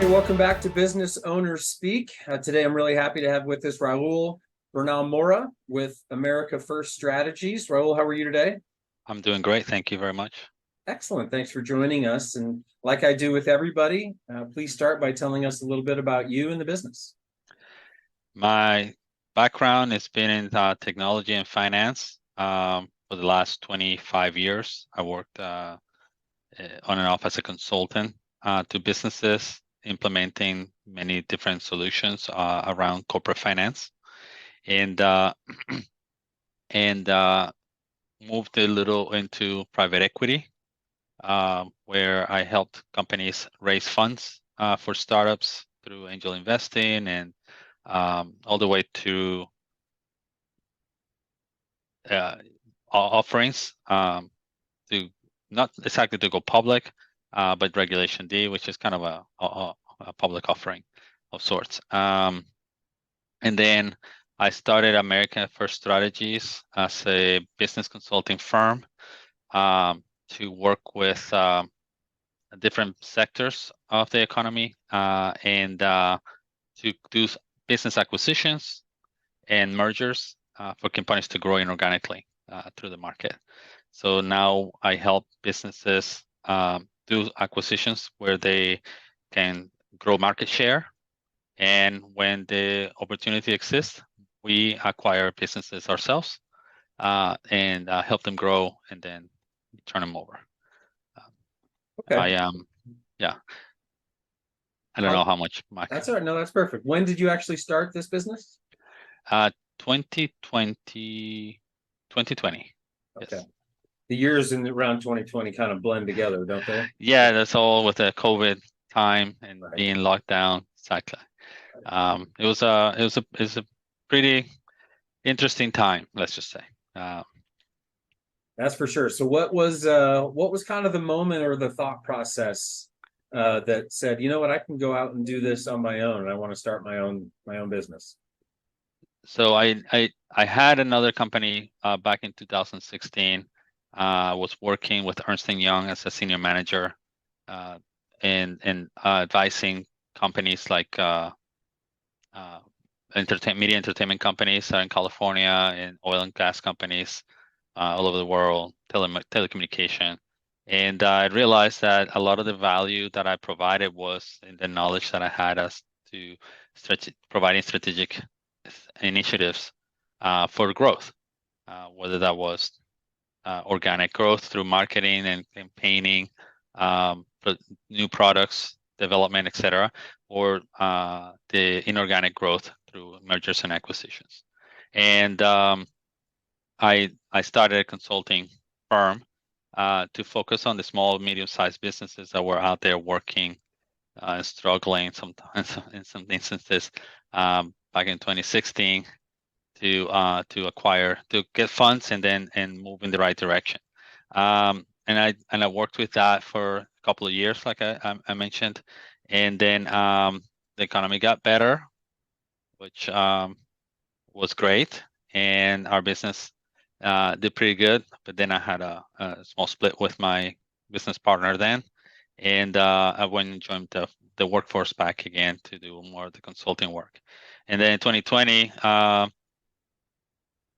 Hey, welcome back to Business Owners Speak. Today, I'm really happy to have with us Raul Bernal-Mora with America First Strategies. Raul, how are you today? I'm doing great. Thank you very much. Excellent. Thanks for joining us. And like I do with everybody, please start by telling us a little bit about you and the business. My background has been in technology and finance for the last 25 years. I worked on and off as a consultant to businesses, implementing many different solutions around corporate finance, and and moved a little into private equity, where I helped companies raise funds for startups through angel investing and all the way to uh, offerings to not exactly to go public, but Regulation D, which is kind of a public offering of sorts. And then I started America First Strategies as a business consulting firm to work with different sectors of the economy and to do business acquisitions and mergers for companies to grow inorganically through the market. So now I help businesses do acquisitions where they can grow market share. And when the opportunity exists, we acquire businesses ourselves and help them grow and then turn them over. Okay. I yeah. I don't know how much my That's all right. No, that's perfect. When did you actually start this business? 2020. Okay. Yes. The years in around 2020 kind of blend together, don't they? Yeah, that's all with the COVID time and Right. being locked down. Exactly. It was a pretty interesting time, let's just say. That's for sure. So what was kind of the moment or the thought process that said, you know what, I can go out and do this on my own, and I want to start my own business? So I had another company back in 2016. Was working with Ernst & Young as a senior manager, and advising companies like media entertainment companies in California and oil and gas companies all over the world, telecommunication. And I realized that a lot of the value that I provided was in the knowledge that I had as to providing strategic initiatives for growth, whether that was organic growth through marketing and campaigning, for new products development, etc., or the inorganic growth through mergers and acquisitions. And I started a consulting firm to focus on the small, medium-sized businesses that were out there working and struggling sometimes in some instances back in 2016 to acquire, to get funds and then move in the right direction. And I worked with that for a couple of years, like I mentioned, and then the economy got better, which was great, and our business did pretty good. But then I had a small split with my business partner then, and I went and joined the workforce back again to do more of the consulting work. And then in 2020,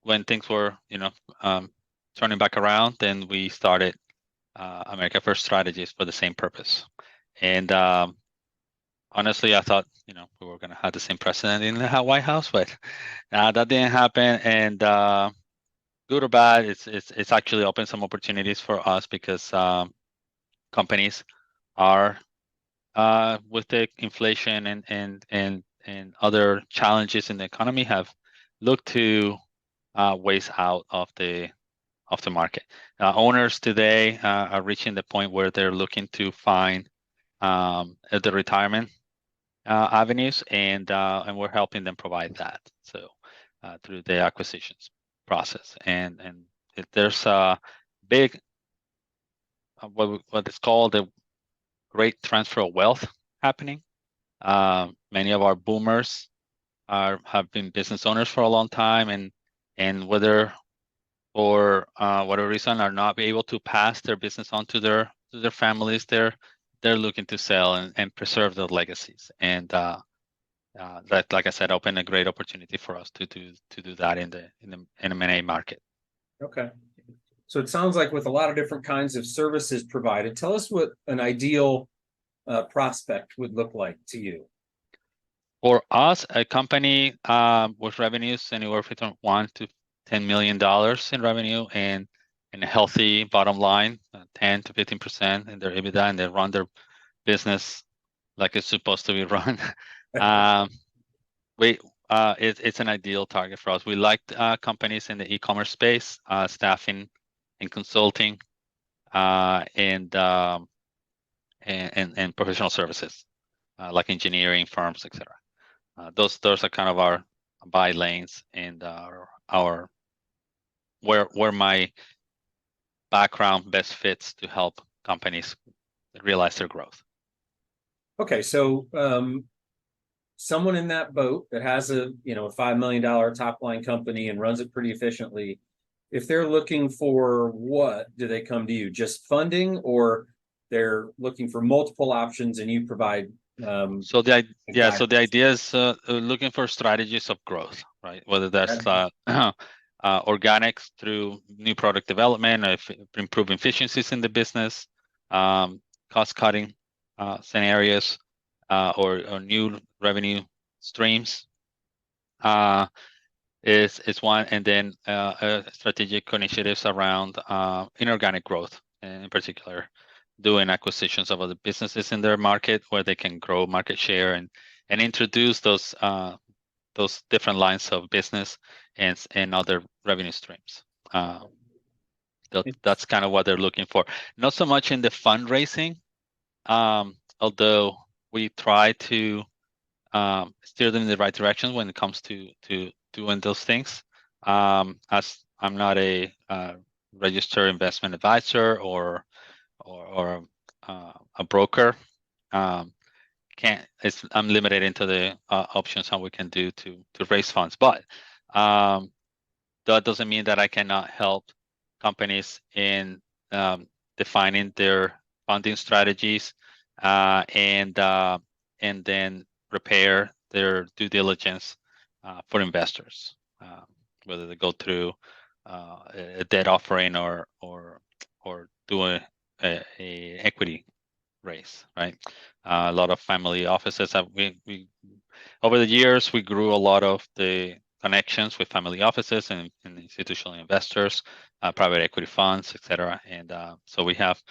when things were, turning back around, then we started America First Strategies for the same purpose. And honestly, I thought, we were going to have the same president in the White House, but that didn't happen. And good or bad, it's actually opened some opportunities for us because companies are with the inflation and other challenges in the economy have looked to ways out of the market. Owners today are reaching the point where they're looking to find the retirement avenues, and we're helping them provide that. So through the acquisitions process, and there's a big what is called the great transfer of wealth happening. Many of our boomers have been business owners for a long time, and whether for whatever reason are not able to pass their business on to their families, they're they're looking to sell and preserve those legacies. And that, like I said, opened a great opportunity for us to do that in the M&A market. Okay. So it sounds like with a lot of different kinds of services provided, tell us what an ideal prospect would look like to you. For us, a company with revenues anywhere from $1 to $10 million in revenue and a healthy bottom line, 10 to 15% in their EBITDA, and they run their business like it's supposed to be run. It's an ideal target for us. We like companies in the e-commerce space, staffing and consulting, and professional services like engineering firms, etc. Those are kind of our buy lanes and our where my background best fits to help companies realize their growth. Okay, so someone in that boat that has a $5 million top line company and runs it pretty efficiently, if they're looking for what, do they come to you? Just funding, or they're looking for multiple options and you provide so the idea is looking for strategies of growth, right? Whether that's organics through new product development, improving efficiencies in the business, cost cutting scenarios, or new revenue streams is one, and then strategic initiatives around inorganic growth, in particular doing acquisitions of other businesses in their market where they can grow market share and introduce those different lines of business and other revenue streams. That's kind of what they're looking for. Not so much in the fundraising, although we try to steer them in the right direction when it comes to doing those things. As I'm not a registered investment advisor or a broker, I'm limited into the options how we can do to raise funds. But that doesn't mean that I cannot help companies in defining their funding strategies and then prepare their due diligence for investors, whether they go through a debt offering or do a equity raise, right? A lot of family offices we over the years we grew a lot of the connections with family offices and institutional investors, private equity funds, etc. And so we have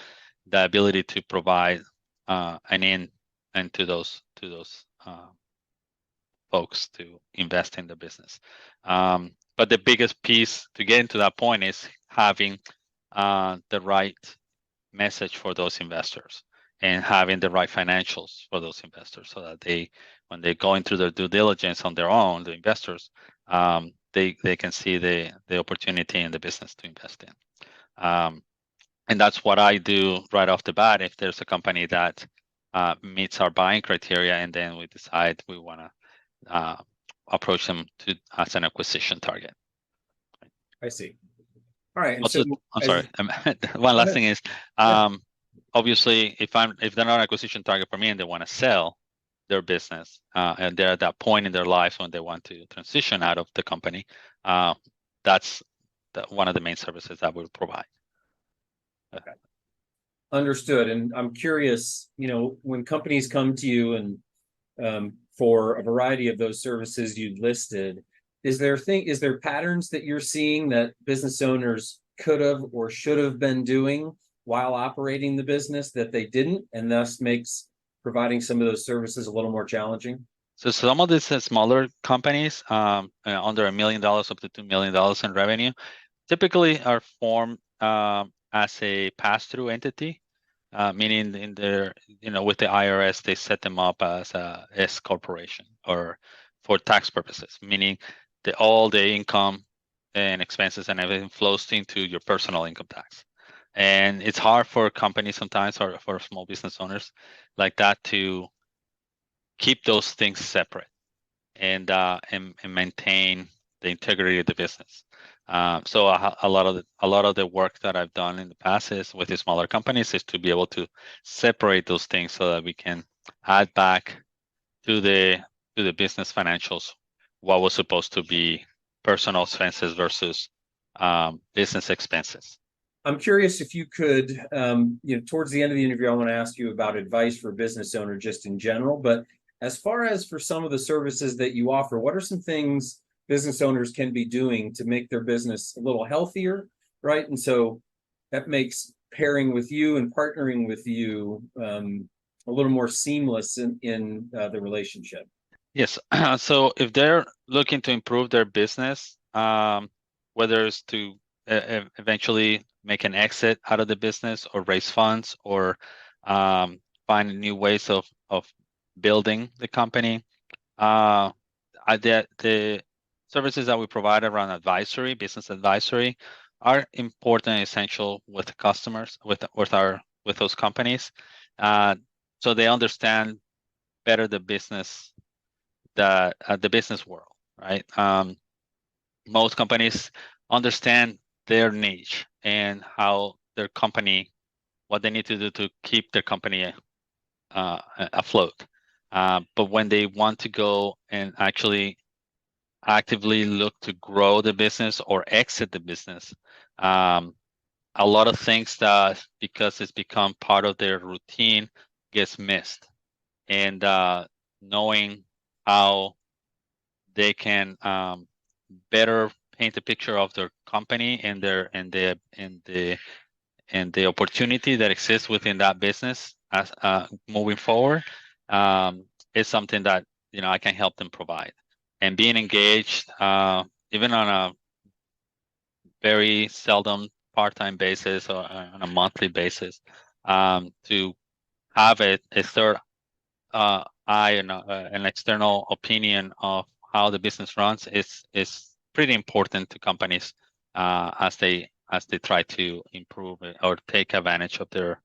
the ability to provide an in to those folks to invest in the business. But the biggest piece to get into that point is having the right message for those investors and having the right financials for those investors, so that when they're going through their due diligence on their own, the investors, they can see the opportunity in the business to invest in. And that's what I do right off the bat. If there's a company that meets our buying criteria, and then we decide we want to approach them as an acquisition target. I see. All right. And also, I'm sorry. One last thing is, obviously, if they're not an acquisition target for me and they want to sell their business, and they're at that point in their life when they want to transition out of the company, that's one of the main services that we'll provide. Okay. Understood. And I'm curious, when companies come to you and for a variety of those services you listed, is there patterns that you're seeing that business owners could have or should have been doing while operating the business that they didn't, and thus makes providing some of those services a little more challenging? So some of these smaller companies, under $1 million up to $2 million in revenue, typically are formed as a pass-through entity, meaning in their, with the IRS, they set them up as a S corporation or for tax purposes, meaning that all the income and expenses and everything flows into your personal income tax. And it's hard for companies sometimes, or for small business owners like that, to keep those things separate and maintain the integrity of the business. So a lot of the work that I've done in the past is with the smaller companies is to be able to separate those things so that we can add back to the business financials what was supposed to be personal expenses versus business expenses. I'm curious if you could, towards the end of the interview, I want to ask you about advice for a business owner just in general. But as far as for some of the services that you offer, what are some things business owners can be doing to make their business a little healthier, right? And so that makes pairing with you and partnering with you a little more seamless in the relationship. Yes. So if they're looking to improve their business, whether it's to eventually make an exit out of the business or raise funds or find new ways of building the company, the services that we provide around advisory, business advisory, are important and essential with the customers, with those companies, so they understand better the business world, right? Most companies understand their niche and how their company, what they need to do to keep their company afloat. But when they want to go and actually actively look to grow the business or exit the business, a lot of things that, because it's become part of their routine, gets missed. And knowing how they can better paint a picture of their company and the opportunity that exists within that business as moving forward, is something that I can help them provide. And being engaged, even on a very seldom part-time basis or on a monthly basis, to have a third eye and an external opinion of how the business runs is pretty important to companies as they try to improve it or take advantage of their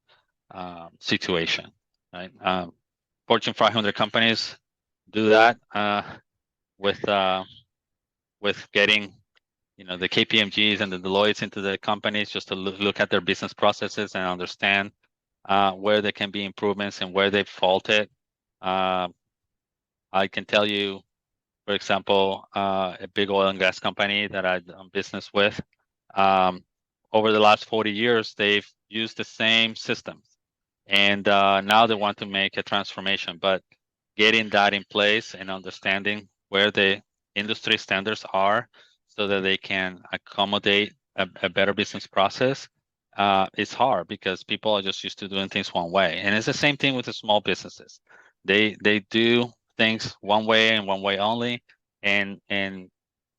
situation. Right? Fortune 500 companies do that with getting the KPMGs and the Deloittes into the companies just to look at their business processes and understand where there can be improvements and where they've faulted. I can tell you, for example, a big oil and gas company that I've done business with, over the last 40 years, they've used the same systems. And now they want to make a transformation, but getting that in place and understanding where the industry standards are so that they can accommodate a better business process is hard because people are just used to doing things one way. And it's the same thing with the small businesses. They do things one way and one way only, and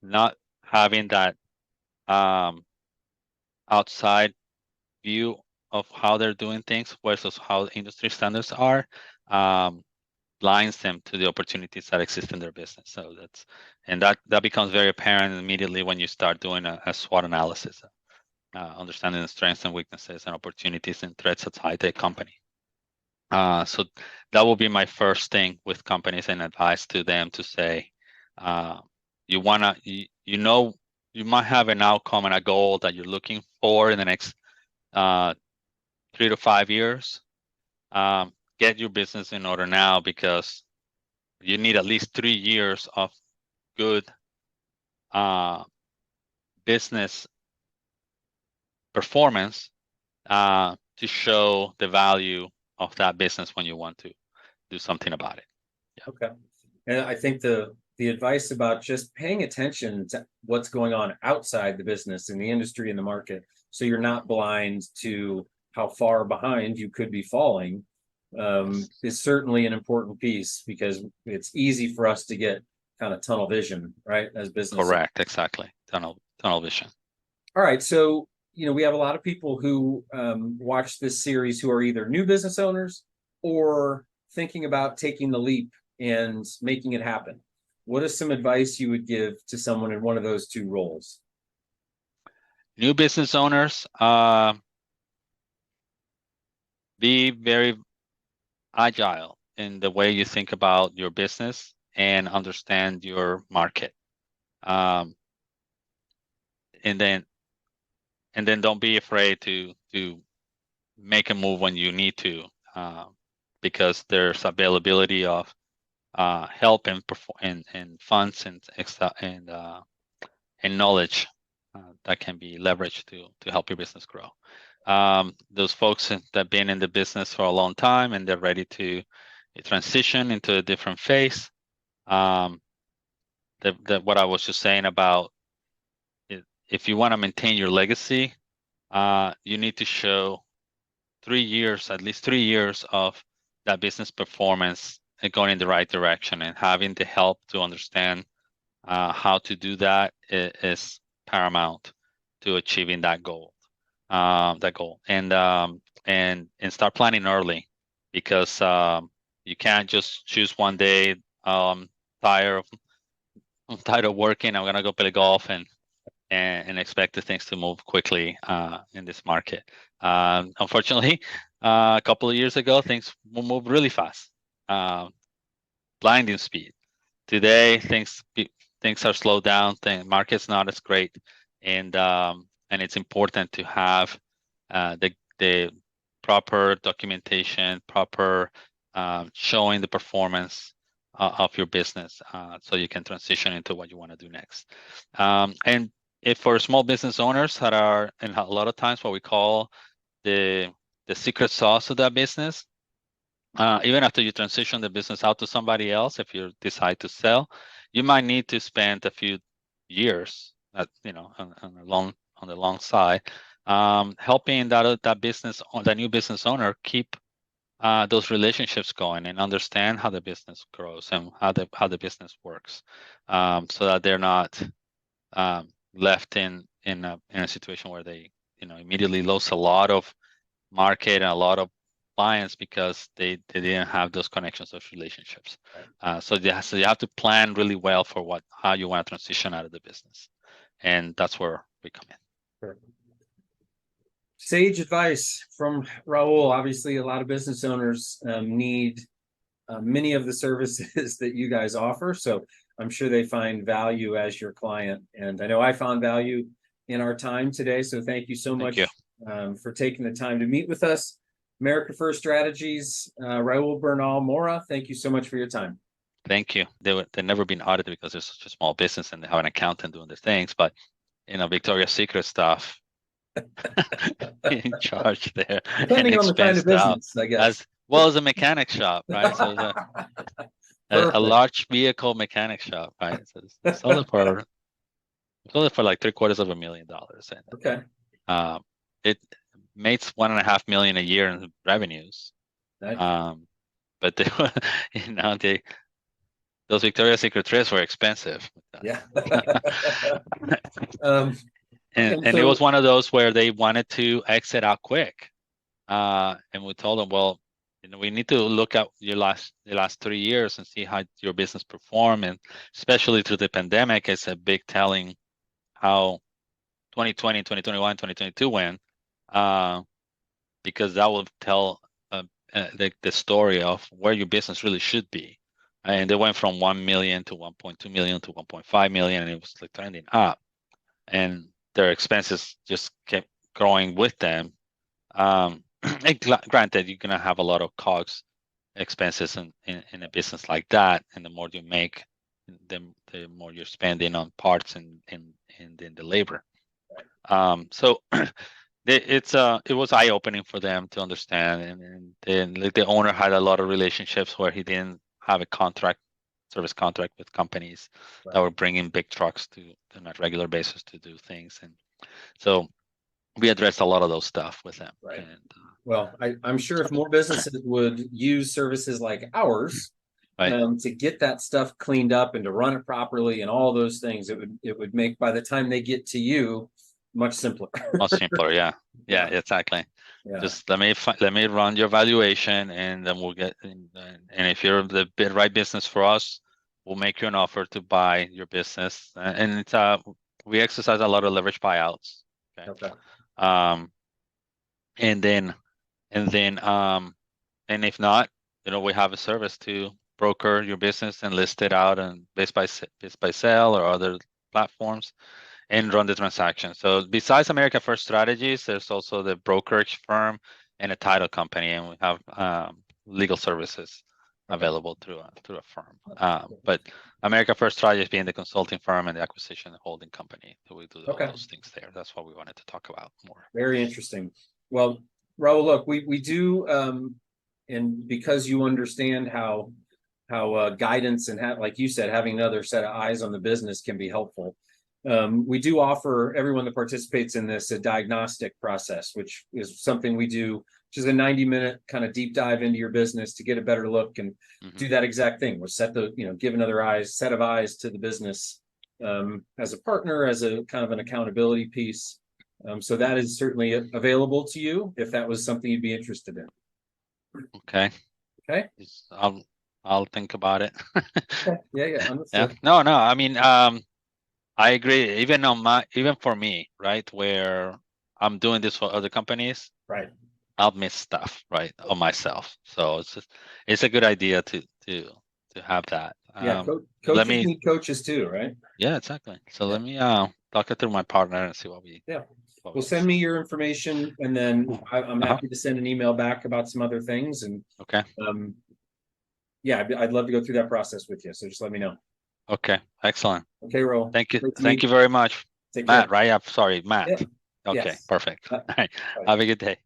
not having that outside view of how they're doing things versus how industry standards are, blinds them to the opportunities that exist in their business. So that becomes very apparent immediately when you start doing a SWOT analysis, understanding the strengths and weaknesses and opportunities and threats outside the company. So that will be my first thing with companies and advice to them to say, you might have an outcome and a goal that you're looking for in the next 3 to 5 years. Get your business in order now because you need at least 3 years of good business performance to show the value of that business when you want to do something about it. Yeah. Okay. And I think the advice about just paying attention to what's going on outside the business in the industry and the market, so you're not blind to how far behind you could be falling, is certainly an important piece because it's easy for us to get kind of tunnel vision, right? As business. Correct. Exactly. Tunnel vision. All right. So, we have a lot of people who watch this series who are either new business owners or thinking about taking the leap and making it happen. What is some advice you would give to someone in one of those two roles? New business owners, be very agile in the way you think about your business and understand your market. and then don't be afraid to make a move when you need to, because there's availability of help and funds and extra and knowledge that can be leveraged to help your business grow. Those folks that have been in the business for a long time and they're ready to transition into a different phase. What I was just saying about if you want to maintain your legacy, you need to show 3 years, at least 3 years of that business performance and going in the right direction, and having the help to understand how to do that is paramount to achieving that goal. And start planning early, because you can't just choose one day. I'm tired of working. I'm gonna go play golf and expect the things to move quickly in this market. Unfortunately, a couple of years ago, things moved really fast, blinding speed. Today, things are slowed down. The market's not as great, and it's important to have the proper documentation, proper showing the performance of your business, so you can transition into what you want to do next. And if for small business owners that are, and a lot of times what we call the secret sauce of that business, even after you transition the business out to somebody else, if you decide to sell, you might need to spend a few years on the long side, helping that new business owner keep those relationships going and understand how the business grows and how the business works, so that they're not left in a situation where they immediately lose a lot of market and a lot of clients because they didn't have those connections, those relationships. So you have to plan really well for how you want to transition out of the business, and that's where we come in. Sure. Sage advice from Raul. Obviously, a lot of business owners need many of the services that you guys offer, so I'm sure they find value as your client, and I know I found value in our time today. So thank you so much for taking the time to meet with us. America First Strategies, Raul Bernal-Mora, thank you so much for your time. Thank you. They've never been audited because they're such a small business and they have an accountant doing their things, but Victoria's Secret stuff in charge there. Depending on the kind of business, I guess. As well as a mechanic shop, right? So a large vehicle mechanic shop, right? So sold it for like $750,000. Okay. It makes $1.5 million a year in revenues. Nice. But those Victoria's Secret trips were expensive. Yeah. And it was one of those where they wanted to exit out quick, and we told them, well, we need to look at the last 3 years and see how your business performed, and especially through the pandemic, it's a big telling how 2020, 2021, 2022 went, because that will tell the story of where your business really should be. And they went from 1 million to 1.2 million to 1.5 million, and it was like trending up, and their expenses just kept growing with them. And granted, you're gonna have a lot of COGS expenses in a business like that, and the more you make, the more you're spending on parts and then the labor. So it was eye-opening for them to understand, and then the owner had a lot of relationships where he didn't have a service contract with companies that were bringing big trucks on a regular basis to do things, and so we addressed a lot of those stuff with them. Right. And, well, I'm sure if more businesses would use services like ours, right, to get that stuff cleaned up and to run it properly and all those things, it would make, by the time they get to you, much simpler. Much simpler, yeah, exactly. Yeah. Just let me run your valuation, and then we'll get. And if you're the right business for us, we'll make you an offer to buy your business. And it's we exercise a lot of leverage buyouts. Okay. And if not, we have a service to broker your business and list it out and based by sale or other platforms, and run the transaction. So besides America First Strategies, there's also the brokerage firm and a title company, and we have legal services available through a firm. But America First Strategies being the consulting firm and the acquisition and holding company. So we do all those things there. That's what we wanted to talk about more. Very interesting. Well, Raul, look, we do, and because you understand how guidance and like you said, having another set of eyes on the business can be helpful. We do offer everyone that participates in this a diagnostic process, which is something we do, which is a 90-minute kind of deep dive into your business to get a better look and do that exact thing. We'll give another set of eyes to the business as a partner, as a kind of an accountability piece. So that is certainly available to you if that was something you'd be interested in. Okay. Okay. I'll think about it. Okay. Yeah. Yeah. No. I mean, I agree. Even for me, right, where I'm doing this for other companies, right, I'll miss stuff, right, on myself. So it's a good idea to have that. Yeah, coaches need coaches too, right? Yeah, exactly. So let me talk it through my partner and see what we. Yeah. Well, send me your information, and then I'm happy to send an email back about some other things. And okay. Yeah, I'd love to go through that process with you. So just let me know. Okay, excellent. Okay, Raul. Thank you. Thank you very much. Matt, right? I'm sorry, Matt. Yeah. Okay, yes. perfect. All right. Have a good day.